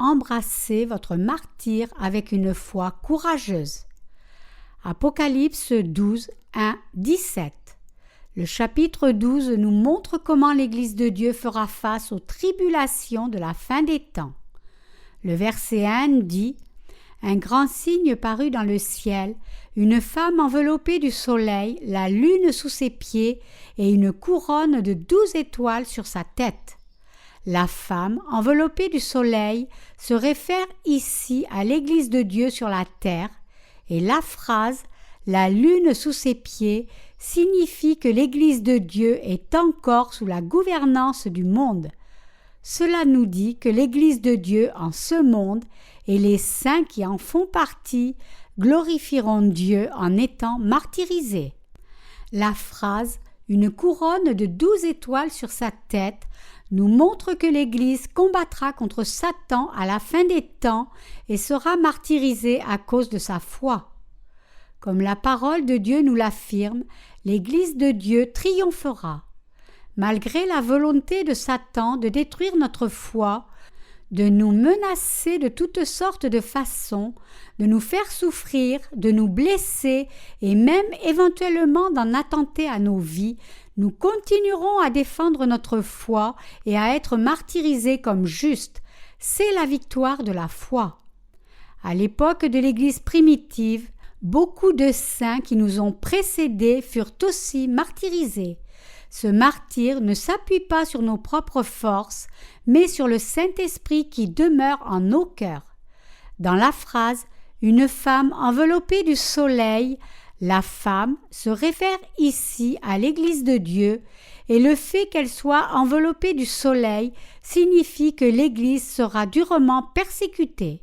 embrasser votre martyre avec une foi courageuse. Apocalypse 12, 1, 17. Le chapitre 12 nous montre comment l'Église de Dieu fera face aux tribulations de la fin des temps. Le verset 1 dit « Un grand signe parut dans le ciel, une femme enveloppée du soleil, la lune sous ses pieds et une couronne de 12 étoiles sur sa tête. » La femme enveloppée du soleil se réfère ici à l'Église de Dieu sur la terre, et la phrase « la lune sous ses pieds » signifie que l'Église de Dieu est encore sous la gouvernance du monde. Cela nous dit que l'Église de Dieu en ce monde et les saints qui en font partie glorifieront Dieu en étant martyrisés. La phrase « une couronne de 12 étoiles sur sa tête » nous montre que l'Église combattra contre Satan à la fin des temps et sera martyrisée à cause de sa foi. Comme la parole de Dieu nous l'affirme, l'Église de Dieu triomphera. Malgré la volonté de Satan de détruire notre foi, de nous menacer de toutes sortes de façons, de nous faire souffrir, de nous blesser et même éventuellement d'en attenter à nos vies, nous continuerons à défendre notre foi et à être martyrisés comme justes. C'est la victoire de la foi. À l'époque de l'Église primitive, beaucoup de saints qui nous ont précédés furent aussi martyrisés. Ce martyre ne s'appuie pas sur nos propres forces, mais sur le Saint-Esprit qui demeure en nos cœurs. Dans la phrase « une femme enveloppée du soleil », la femme se réfère ici à l'Église de Dieu et le fait qu'elle soit enveloppée du soleil signifie que l'Église sera durement persécutée.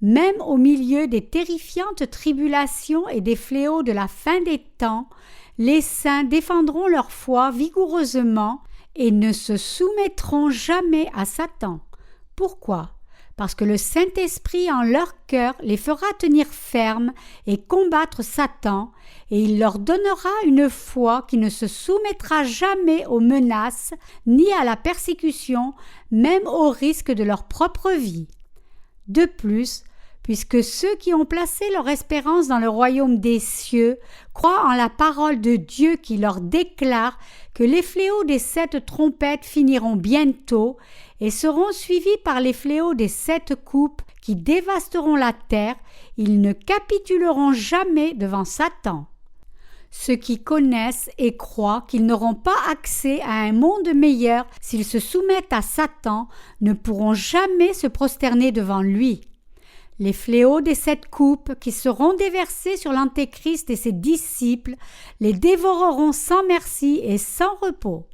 Même au milieu des terrifiantes tribulations et des fléaux de la fin des temps, les saints défendront leur foi vigoureusement et ne se soumettront jamais à Satan. Pourquoi ? Parce que le Saint-Esprit en leur cœur les fera tenir fermes et combattre Satan, et il leur donnera une foi qui ne se soumettra jamais aux menaces ni à la persécution, même au risque de leur propre vie. De plus, puisque ceux qui ont placé leur espérance dans le royaume des cieux croient en la parole de Dieu qui leur déclare que les fléaux des 7 trompettes finiront bientôt et seront suivis par les fléaux des 7 coupes qui dévasteront la terre, ils ne capituleront jamais devant Satan. Ceux qui connaissent et croient qu'ils n'auront pas accès à un monde meilleur s'ils se soumettent à Satan ne pourront jamais se prosterner devant lui. Les fléaux des 7 coupes qui seront déversés sur l'Antéchrist et ses disciples les dévoreront sans merci et sans repos.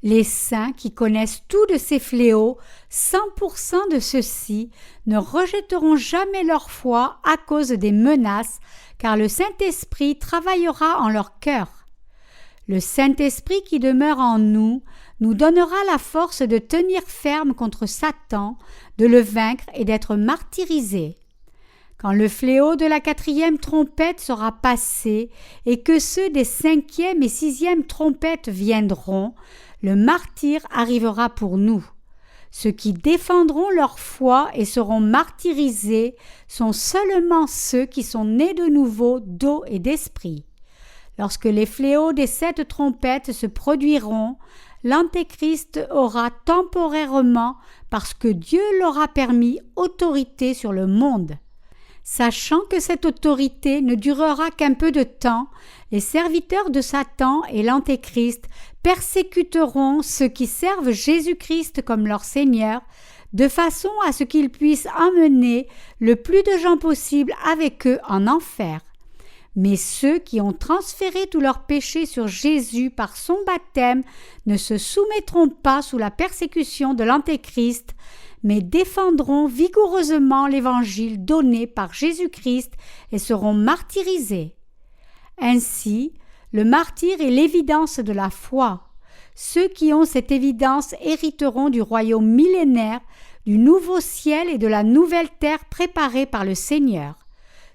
Les saints qui connaissent tout de ces fléaux, 100% de ceux-ci, ne rejetteront jamais leur foi à cause des menaces, car le Saint-Esprit travaillera en leur cœur. Le Saint-Esprit qui demeure en nous donnera la force de tenir ferme contre Satan, de le vaincre et d'être martyrisés. Quand le fléau de la 4e trompette sera passé et que ceux des 5e et 6e trompettes viendront, le martyre arrivera pour nous. Ceux qui défendront leur foi et seront martyrisés sont seulement ceux qui sont nés de nouveau d'eau et d'esprit. Lorsque les fléaux des 7 trompettes se produiront, l'Antéchrist aura temporairement, parce que Dieu l'aura permis, autorité sur le monde. Sachant que cette autorité ne durera qu'un peu de temps, les serviteurs de Satan et l'Antéchrist persécuteront ceux qui servent Jésus-Christ comme leur Seigneur, de façon à ce qu'ils puissent emmener le plus de gens possible avec eux en enfer. Mais ceux qui ont transféré tous leurs péchés sur Jésus par son baptême ne se soumettront pas sous la persécution de l'Antéchrist, mais défendront vigoureusement l'Évangile donné par Jésus-Christ et seront martyrisés. Ainsi, le martyre est l'évidence de la foi. Ceux qui ont cette évidence hériteront du royaume millénaire, du nouveau ciel et de la nouvelle terre préparée par le Seigneur.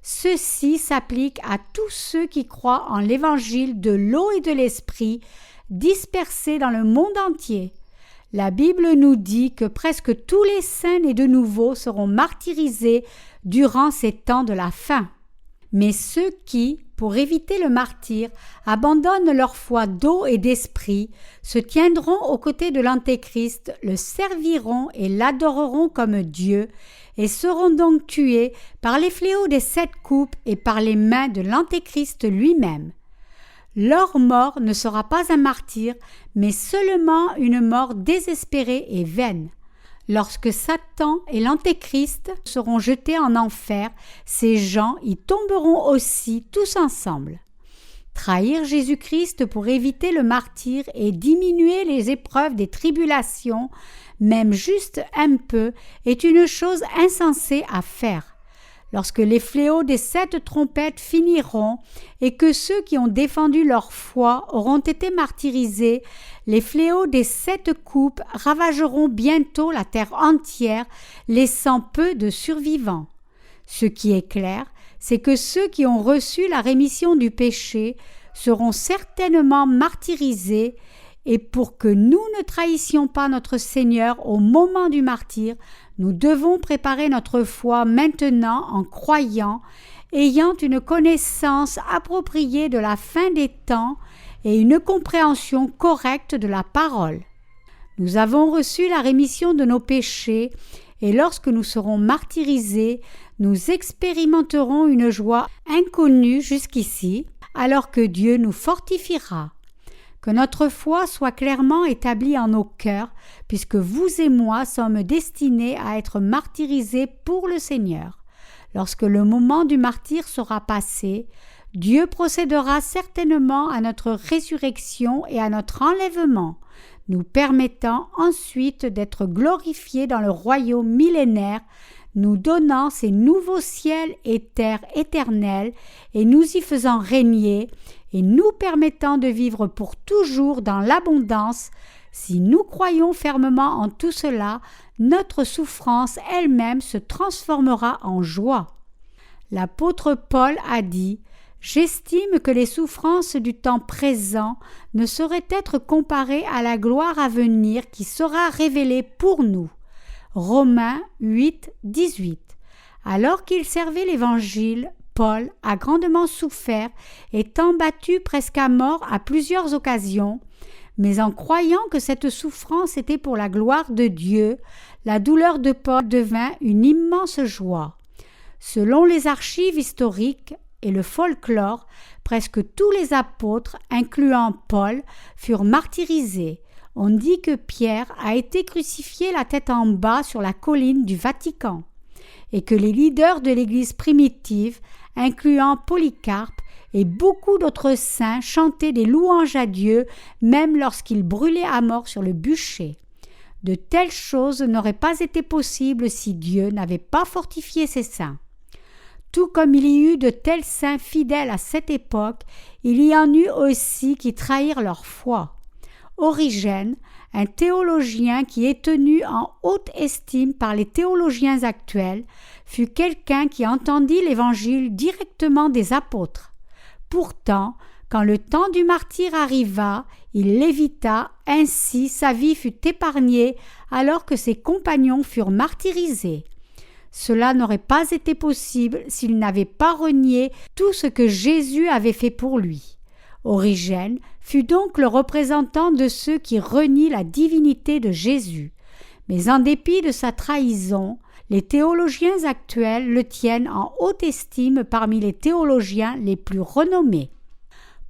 Ceci s'applique à tous ceux qui croient en l'évangile de l'eau et de l'esprit, dispersés dans le monde entier. La Bible nous dit que presque tous les saints nés de nouveau seront martyrisés durant ces temps de la fin. Mais ceux qui, pour éviter le martyre, abandonnent leur foi d'eau et d'esprit, se tiendront aux côtés de l'Antéchrist, le serviront et l'adoreront comme Dieu, et seront donc tués par les fléaux des 7 coupes et par les mains de l'Antéchrist lui-même. Leur mort ne sera pas un martyre, mais seulement une mort désespérée et vaine. Lorsque Satan et l'Antéchrist seront jetés en enfer, ces gens y tomberont aussi tous ensemble. Trahir Jésus-Christ pour éviter le martyre et diminuer les épreuves des tribulations, même juste un peu, est une chose insensée à faire. Lorsque les fléaux des 7 trompettes finiront et que ceux qui ont défendu leur foi auront été martyrisés, les fléaux des 7 coupes ravageront bientôt la terre entière, laissant peu de survivants. Ce qui est clair, c'est que ceux qui ont reçu la rémission du péché seront certainement martyrisés, et pour que nous ne trahissions pas notre Seigneur au moment du martyre, nous devons préparer notre foi maintenant en croyant, ayant une connaissance appropriée de la fin des temps et une compréhension correcte de la parole. Nous avons reçu la rémission de nos péchés et lorsque nous serons martyrisés, nous expérimenterons une joie inconnue jusqu'ici, alors que Dieu nous fortifiera. Que notre foi soit clairement établie en nos cœurs, puisque vous et moi sommes destinés à être martyrisés pour le Seigneur. Lorsque le moment du martyre sera passé, Dieu procédera certainement à notre résurrection et à notre enlèvement, nous permettant ensuite d'être glorifiés dans le royaume millénaire, nous donnant ces nouveaux ciels et terres éternels et nous y faisant régner et nous permettant de vivre pour toujours dans l'abondance. Si nous croyons fermement en tout cela, notre souffrance elle-même se transformera en joie. L'apôtre Paul a dit « J'estime que les souffrances du temps présent ne sauraient être comparées à la gloire à venir qui sera révélée pour nous. » Romains 8, 18. Alors qu'il servait l'Évangile, Paul a grandement souffert, étant battu presque à mort à plusieurs occasions, mais en croyant que cette souffrance était pour la gloire de Dieu, la douleur de Paul devint une immense joie. Selon les archives historiques et le folklore, presque tous les apôtres, incluant Paul, furent martyrisés. On dit que Pierre a été crucifié la tête en bas sur la colline du Vatican et que les leaders de l'Église primitive, incluant Polycarpe et beaucoup d'autres saints, chantaient des louanges à Dieu même lorsqu'ils brûlaient à mort sur le bûcher. De telles choses n'auraient pas été possibles si Dieu n'avait pas fortifié ses saints. Tout comme il y eut de tels saints fidèles à cette époque, il y en eut aussi qui trahirent leur foi. Origène, un théologien qui est tenu en haute estime par les théologiens actuels, fut quelqu'un qui entendit l'Évangile directement des apôtres. Pourtant, quand le temps du martyre arriva, il l'évita, ainsi sa vie fut épargnée alors que ses compagnons furent martyrisés. Cela n'aurait pas été possible s'il n'avait pas renié tout ce que Jésus avait fait pour lui. Origène fut donc le représentant de ceux qui renient la divinité de Jésus. Mais en dépit de sa trahison, les théologiens actuels le tiennent en haute estime parmi les théologiens les plus renommés.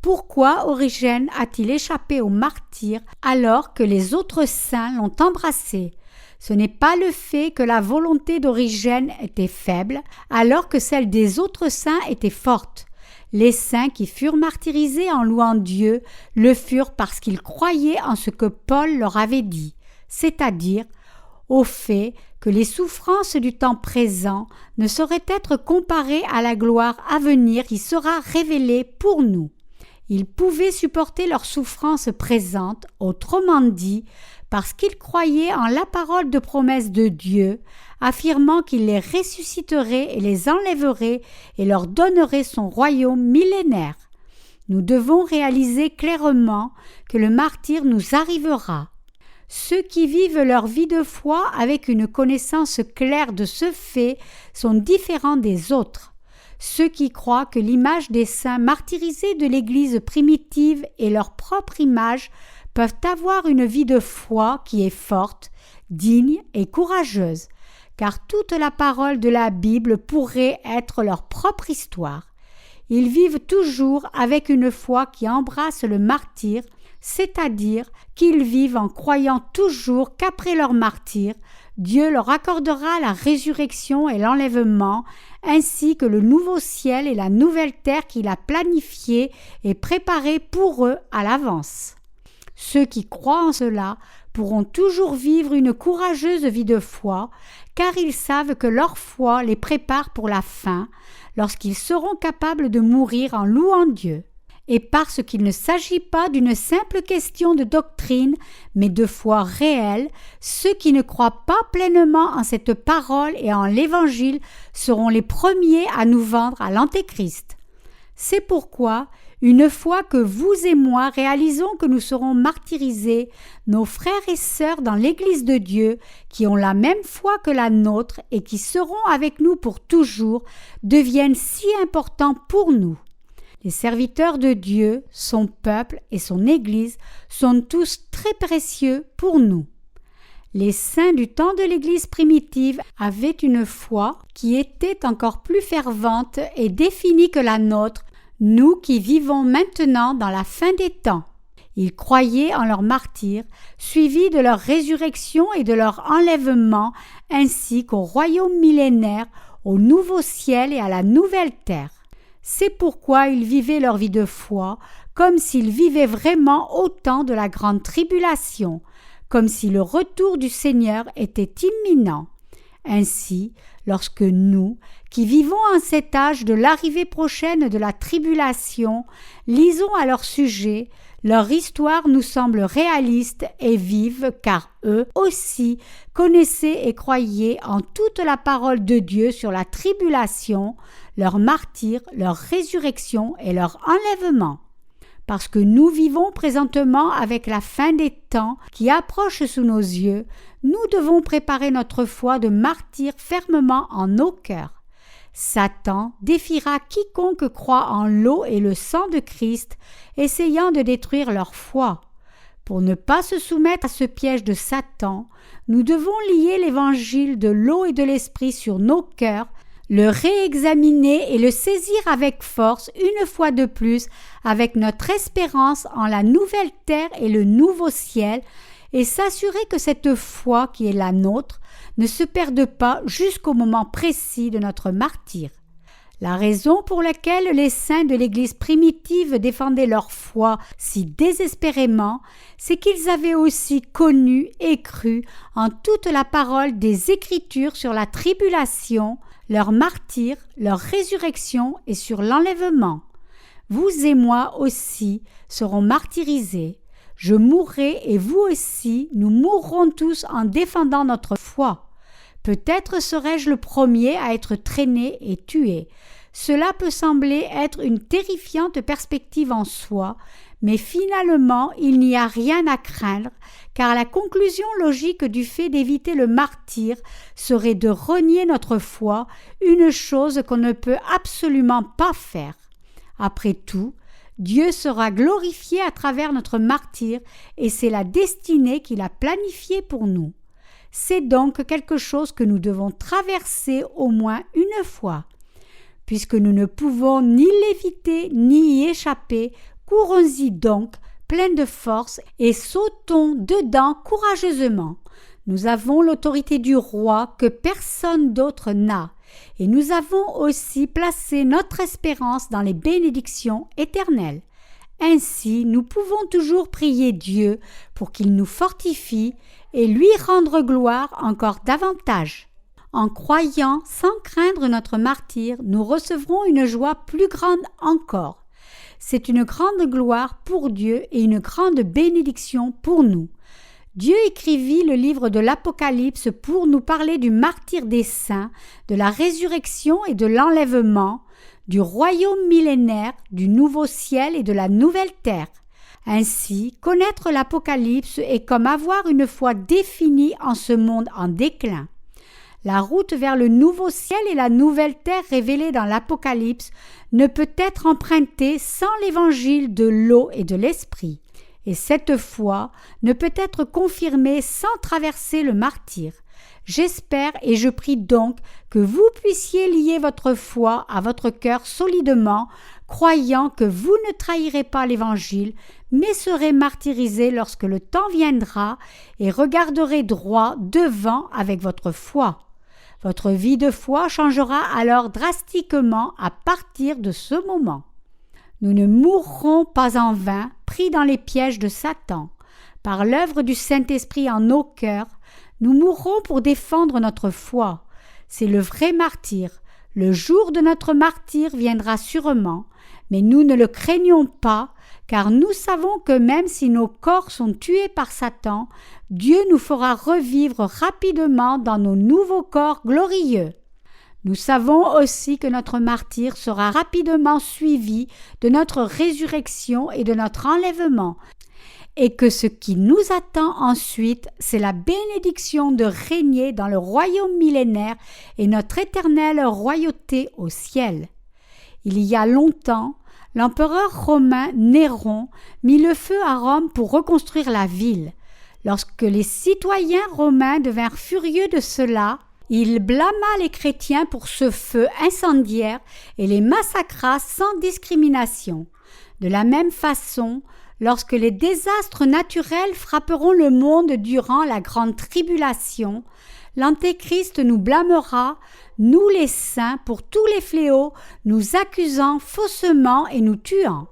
Pourquoi Origène a-t-il échappé au martyre alors que les autres saints l'ont embrassé ? Ce n'est pas le fait que la volonté d'Origène était faible alors que celle des autres saints était forte. Les saints qui furent martyrisés en louant Dieu le furent parce qu'ils croyaient en ce que Paul leur avait dit, c'est-à-dire au fait que les souffrances du temps présent ne sauraient être comparées à la gloire à venir qui sera révélée pour nous. Ils pouvaient supporter leurs souffrances présentes, autrement dit, parce qu'ils croyaient en la parole de promesse de Dieu, affirmant qu'il les ressusciterait et les enlèverait et leur donnerait son royaume millénaire. Nous devons réaliser clairement que le martyre nous arrivera. Ceux qui vivent leur vie de foi avec une connaissance claire de ce fait sont différents des autres. Ceux qui croient que l'image des saints martyrisés de l'Église primitive est leur propre image peuvent avoir une vie de foi qui est forte, digne et courageuse, car toute la parole de la Bible pourrait être leur propre histoire. Ils vivent toujours avec une foi qui embrasse le martyre, c'est-à-dire qu'ils vivent en croyant toujours qu'après leur martyre, Dieu leur accordera la résurrection et l'enlèvement, ainsi que le nouveau ciel et la nouvelle terre qu'il a planifiés et préparés pour eux à l'avance. Ceux qui croient en cela pourront toujours vivre une courageuse vie de foi, car ils savent que leur foi les prépare pour la fin, lorsqu'ils seront capables de mourir en louant Dieu. Et parce qu'il ne s'agit pas d'une simple question de doctrine, mais de foi réelle, ceux qui ne croient pas pleinement en cette parole et en l'Évangile seront les premiers à nous vendre à l'Antéchrist. C'est pourquoi, une fois que vous et moi réalisons que nous serons martyrisés, nos frères et sœurs dans l'Église de Dieu, qui ont la même foi que la nôtre et qui seront avec nous pour toujours, deviennent si importants pour nous. Les serviteurs de Dieu, son peuple et son Église sont tous très précieux pour nous. Les saints du temps de l'Église primitive avaient une foi qui était encore plus fervente et définie que la nôtre, nous qui vivons maintenant dans la fin des temps. Ils croyaient en leur martyre, suivis de leur résurrection et de leur enlèvement, ainsi qu'au royaume millénaire, au nouveau ciel et à la nouvelle terre. C'est pourquoi ils vivaient leur vie de foi comme s'ils vivaient vraiment au temps de la grande tribulation, comme si le retour du Seigneur était imminent. Ainsi, lorsque nous, qui vivons en cet âge de l'arrivée prochaine de la tribulation, lisons à leur sujet, leur histoire nous semble réaliste et vive car eux aussi connaissaient et croyaient en toute la parole de Dieu sur la tribulation, leur martyre, leur résurrection et leur enlèvement. Parce que nous vivons présentement avec la fin des temps qui approche sous nos yeux, nous devons préparer notre foi de martyr fermement en nos cœurs. Satan défiera quiconque croit en l'eau et le sang de Christ, essayant de détruire leur foi. Pour ne pas se soumettre à ce piège de Satan, nous devons lier l'évangile de l'eau et de l'esprit sur nos cœurs, le réexaminer et le saisir avec force une fois de plus avec notre espérance en la nouvelle terre et le nouveau ciel et s'assurer que cette foi qui est la nôtre ne se perde pas jusqu'au moment précis de notre martyre. La raison pour laquelle les saints de l'Église primitive défendaient leur foi si désespérément, c'est qu'ils avaient aussi connu et cru en toute la parole des Écritures sur la tribulation, leur martyre, leur résurrection et sur l'enlèvement. Vous et moi aussi serons martyrisés. Je mourrai et vous aussi, nous mourrons tous en défendant notre foi. Peut-être serai-je le premier à être traîné et tué. Cela peut sembler être une terrifiante perspective en soi, mais finalement il n'y a rien à craindre, car la conclusion logique du fait d'éviter le martyre serait de renier notre foi, une chose qu'on ne peut absolument pas faire. Après tout, Dieu sera glorifié à travers notre martyre et c'est la destinée qu'il a planifiée pour nous. C'est donc quelque chose que nous devons traverser au moins une fois. Puisque nous ne pouvons ni l'éviter ni y échapper, courons-y donc, pleins de force, et sautons dedans courageusement. Nous avons l'autorité du roi que personne d'autre n'a, et nous avons aussi placé notre espérance dans les bénédictions éternelles. Ainsi, nous pouvons toujours prier Dieu pour qu'il nous fortifie et lui rendre gloire encore davantage. En croyant sans craindre notre martyre, nous recevrons une joie plus grande encore. C'est une grande gloire pour Dieu et une grande bénédiction pour nous. Dieu écrivit le livre de l'Apocalypse pour nous parler du martyre des saints, de la résurrection et de l'enlèvement, du royaume millénaire, du nouveau ciel et de la nouvelle terre. Ainsi, connaître l'Apocalypse est comme avoir une foi définie en ce monde en déclin. La route vers le nouveau ciel et la nouvelle terre révélée dans l'Apocalypse ne peut être empruntée sans l'évangile de l'eau et de l'esprit. Et cette foi ne peut être confirmée sans traverser le martyre. J'espère et je prie donc que vous puissiez lier votre foi à votre cœur solidement, croyant que vous ne trahirez pas l'Évangile, mais serez martyrisés lorsque le temps viendra et regarderez droit devant avec votre foi. Votre vie de foi changera alors drastiquement à partir de ce moment. Nous ne mourrons pas en vain, pris dans les pièges de Satan. Par l'œuvre du Saint-Esprit en nos cœurs, nous mourrons pour défendre notre foi. C'est le vrai martyr. Le jour de notre martyr viendra sûrement, mais nous ne le craignons pas, car nous savons que même si nos corps sont tués par Satan, Dieu nous fera revivre rapidement dans nos nouveaux corps glorieux. Nous savons aussi que notre martyr sera rapidement suivi de notre résurrection et de notre enlèvement, et que ce qui nous attend ensuite, c'est la bénédiction de régner dans le royaume millénaire et notre éternelle royauté au ciel. Il y a longtemps, l'empereur romain Néron mit le feu à Rome pour reconstruire la ville. Lorsque les citoyens romains devinrent furieux de cela, il blâma les chrétiens pour ce feu incendiaire et les massacra sans discrimination. De la même façon, lorsque les désastres naturels frapperont le monde durant la grande tribulation, l'Antéchrist nous blâmera, nous les saints, pour tous les fléaux, nous accusant faussement et nous tuant.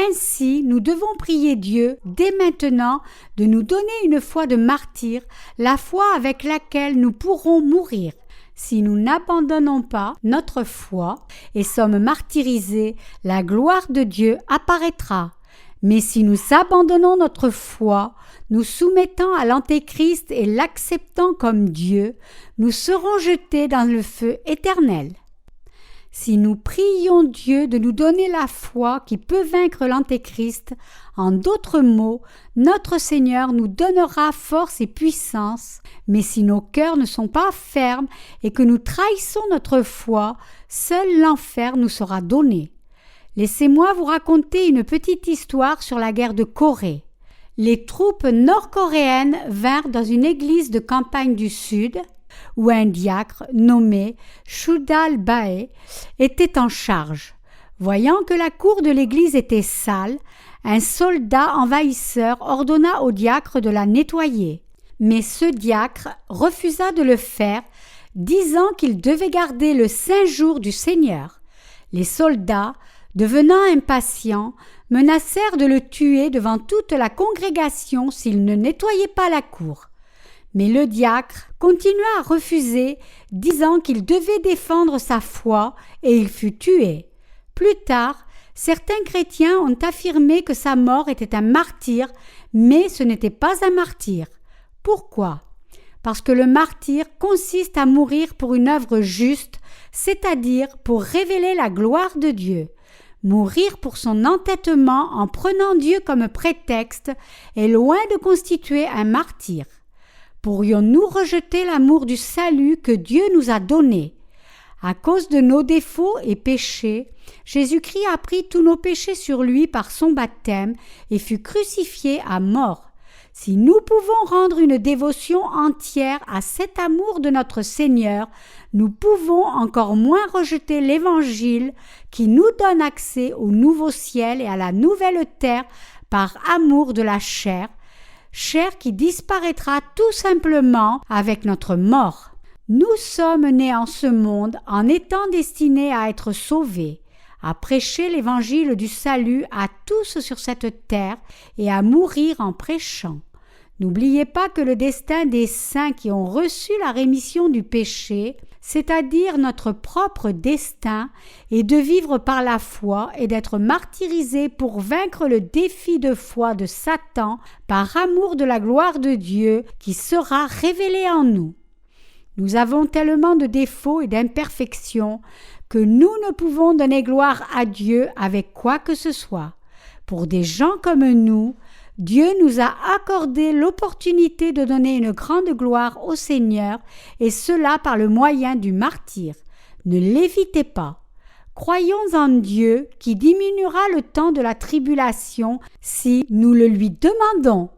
Ainsi, nous devons prier Dieu, dès maintenant, de nous donner une foi de martyr, la foi avec laquelle nous pourrons mourir. Si nous n'abandonnons pas notre foi et sommes martyrisés, la gloire de Dieu apparaîtra. Mais si nous abandonnons notre foi, nous soumettant à l'Antéchrist et l'acceptant comme Dieu, nous serons jetés dans le feu éternel. Si nous prions Dieu de nous donner la foi qui peut vaincre l'Antéchrist, en d'autres mots, notre Seigneur nous donnera force et puissance, mais si nos cœurs ne sont pas fermes et que nous trahissons notre foi, seul l'enfer nous sera donné. Laissez-moi vous raconter une petite histoire sur la guerre de Corée. Les troupes nord-coréennes vinrent dans une église de campagne du Sud, où un diacre nommé Shudal Bae était en charge. Voyant que la cour de l'église était sale, un soldat envahisseur ordonna au diacre de la nettoyer. Mais ce diacre refusa de le faire, disant qu'il devait garder le saint jour du Seigneur. Les soldats, devenant impatients, menacèrent de le tuer devant toute la congrégation s'il ne nettoyait pas la cour. Mais le diacre continua à refuser, disant qu'il devait défendre sa foi, et il fut tué. Plus tard, certains chrétiens ont affirmé que sa mort était un martyr, mais ce n'était pas un martyr. Pourquoi ? Parce que le martyr consiste à mourir pour une œuvre juste, c'est-à-dire pour révéler la gloire de Dieu. Mourir pour son entêtement en prenant Dieu comme prétexte est loin de constituer un martyr. Pourrions-nous rejeter l'amour du salut que Dieu nous a donné? À cause de nos défauts et péchés, Jésus-Christ a pris tous nos péchés sur lui par son baptême et fut crucifié à mort. Si nous pouvons rendre une dévotion entière à cet amour de notre Seigneur, nous pouvons encore moins rejeter l'Évangile qui nous donne accès au nouveau ciel et à la nouvelle terre par amour de la chair qui disparaîtra tout simplement avec notre mort. Nous sommes nés en ce monde en étant destinés à être sauvés, à prêcher l'évangile du salut à tous sur cette terre et à mourir en prêchant. N'oubliez pas que le destin des saints qui ont reçu la rémission du péché, c'est-à-dire notre propre destin, est de vivre par la foi et d'être martyrisés pour vaincre le défi de foi de Satan par amour de la gloire de Dieu qui sera révélée en nous. Nous avons tellement de défauts et d'imperfections que nous ne pouvons donner gloire à Dieu avec quoi que ce soit. Pour des gens comme nous, Dieu nous a accordé l'opportunité de donner une grande gloire au Seigneur, et cela par le moyen du martyre. Ne l'évitez pas. Croyons en Dieu qui diminuera le temps de la tribulation si nous le lui demandons,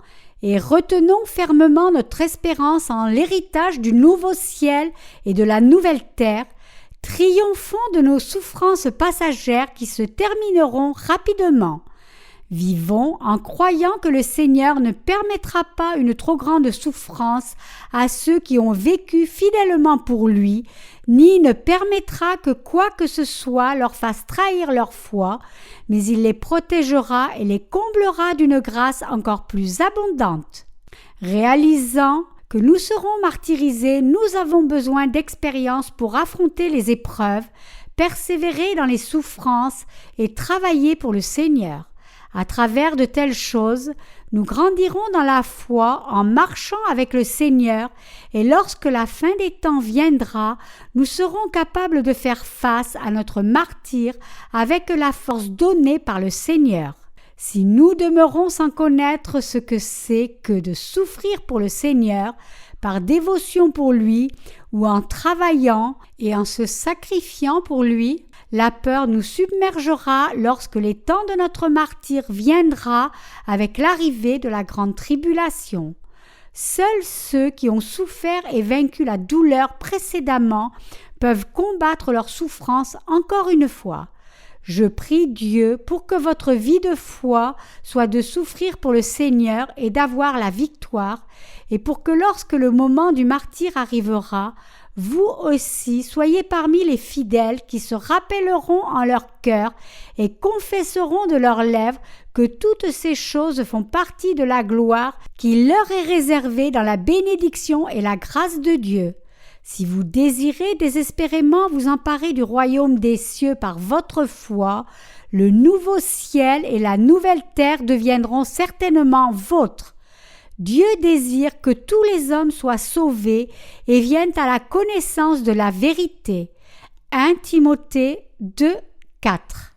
et retenons fermement notre espérance en l'héritage du nouveau ciel et de la nouvelle terre, triomphons de nos souffrances passagères qui se termineront rapidement. Vivons en croyant que le Seigneur ne permettra pas une trop grande souffrance à ceux qui ont vécu fidèlement pour lui, ni ne permettra que quoi que ce soit leur fasse trahir leur foi, mais il les protégera et les comblera d'une grâce encore plus abondante. Réalisant que nous serons martyrisés, nous avons besoin d'expérience pour affronter les épreuves, persévérer dans les souffrances et travailler pour le Seigneur. À travers de telles choses, nous grandirons dans la foi en marchant avec le Seigneur, et lorsque la fin des temps viendra, nous serons capables de faire face à notre martyre avec la force donnée par le Seigneur. Si nous demeurons sans connaître ce que c'est que de souffrir pour le Seigneur, par dévotion pour lui, ou en travaillant et en se sacrifiant pour lui, la peur nous submergera lorsque les temps de notre martyre viendra avec l'arrivée de la grande tribulation. Seuls ceux qui ont souffert et vaincu la douleur précédemment peuvent combattre leur souffrance encore une fois. Je prie Dieu pour que votre vie de foi soit de souffrir pour le Seigneur et d'avoir la victoire, et pour que lorsque le moment du martyre arrivera, vous aussi soyez parmi les fidèles qui se rappelleront en leur cœur et confesseront de leurs lèvres que toutes ces choses font partie de la gloire qui leur est réservée dans la bénédiction et la grâce de Dieu. Si vous désirez désespérément vous emparer du royaume des cieux par votre foi, le nouveau ciel et la nouvelle terre deviendront certainement vôtres. Dieu désire que tous les hommes soient sauvés et viennent à la connaissance de la vérité. 1 Timothée 2, 4.